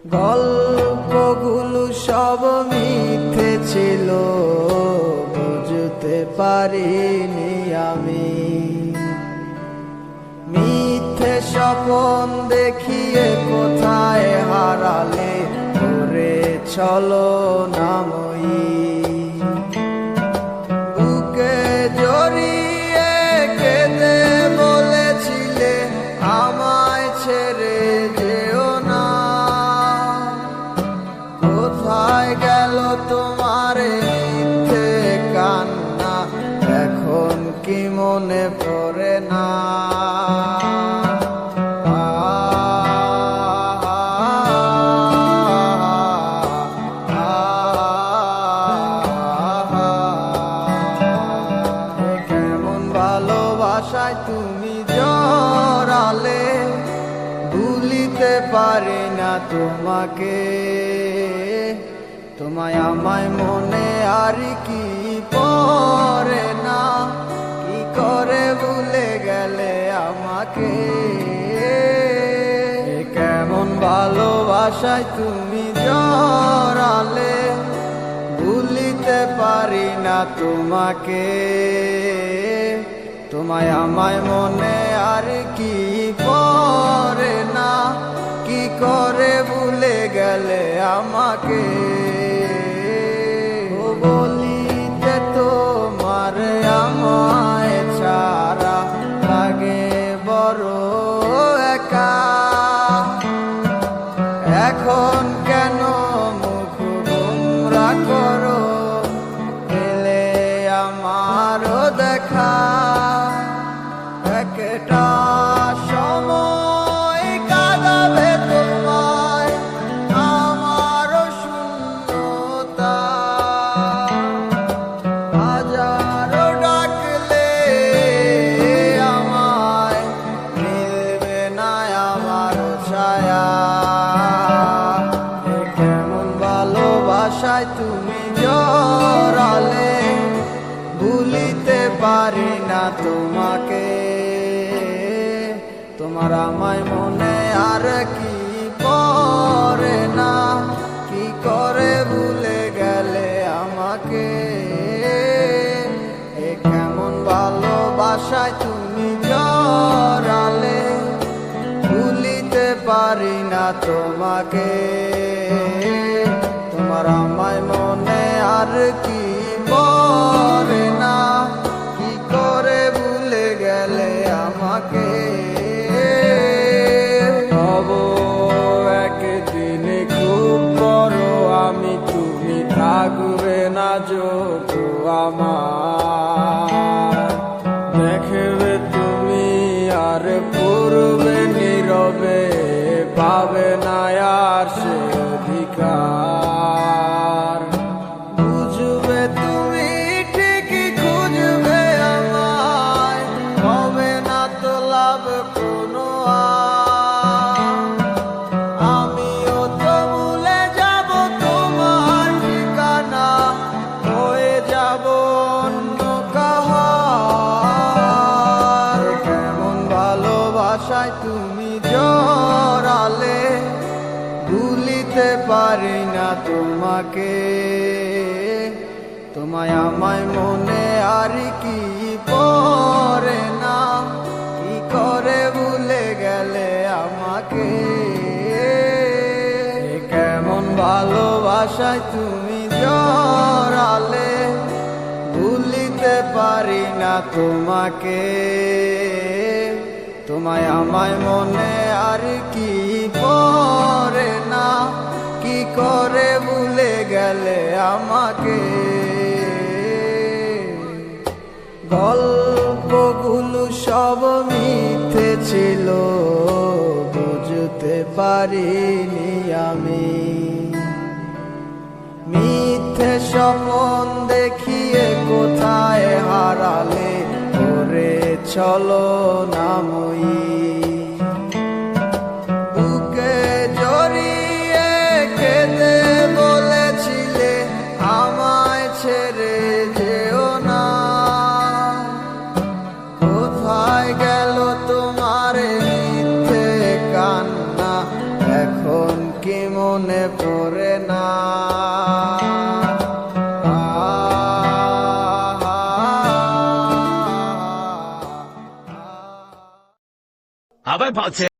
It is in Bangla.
গল্পগুলো সব মিথ্যে ছিল, বুঝতে পারিনি আমি। মিথ্যে স্বপন দেখিয়ে কোথায় হারালে করে চলো নাময়ী। বুকে জড়িয়ে কেঁদে বলেছিলে আমায় ছেড়ে যেও না। কোথায় গেল তোমার মিথ্যে কান্না, এখন কি মনে পড়ে না? কেমন ভালোবাসায় তুমি জড়ালে, ভুলিতে পারি না তোমাকে। তোমায় আমায় মনে আর কি পড়ে না, কি করে ভুলে গেলে আমাকে। কেমন ভালোবাসায় তুমি জড়ালে, ভুলিতে পারি না তোমাকে। তোমায় আমায় মনে আর কি পড়ে না, কি করে ভুলে গেলে আমাকে। বলিতে তোমার আমায় ছাড়া লাগে বড় একা। এখন কেন মুখ গোমরা করো, পেলে আমারও দেখা। একটা সময় কাঁদাবে তোমায় আমারও শূন্যতা। হাজারো ডাকলে আমায় মিলবে না আমারও ছায়া। কেমন ভালোবাসায় তুমি জড়ালে, ভুলিতে পারি না তোমাকে। তোমার আমায় মনে আর কি পড়ে না, কি করে ভুলে গেলে আমাকে। কেমন ভালোবাসায় তুমি জড়ালে, ভুলিতে পারি না তোমাকে। তোমার আমায় মনে আর কি পড়ে না, কি করে ভুলে গেলে আমাকে। হব একদিন খুব বড় আমি, তুমি থাকবে না যোগ আমার। দেখবে তুমি আর পূর্বে নীরবে, পাবে না আর সে অধিকার। বুঝবে তুমি ঠিকই খুঁজবে আমায়, হবে না তো লাভ কোনো আর। আমিও তো ভুলে যাব তোমার ঠিকানা, হয়ে যাব অন্য কাহার। কেমন ভালোবাসায় তুমি জড়ালে, ভুলিতে পারি না তোমাকে। তোমায় আমায় মনে আর কি পড়ে না, কি করে ভুলে গেলে আমাকে। কেমন ভালোবাসায় তুমি জড়ালে, ভুলিতে পারি না তোমাকে। তোমায় আমায় মনে আর কি পড়ে না, কি করে ভুলে গেলে আমাকে। গল্পগুলো সব মিথ্যে ছিল, বুঝতে পারিনি আমি। মিথ্যে স্বপন দেখিয়ে কোথায় হারালে করে চলো নাময়ী। বুকে জড়িয়ে কেঁদে বলেছিলে আমায় ছেড়ে যেও না। কোথায় গেল তোমার মিথ্যে কান্না, এখন কি মনে পড়ে না। আবার পাচ্ছে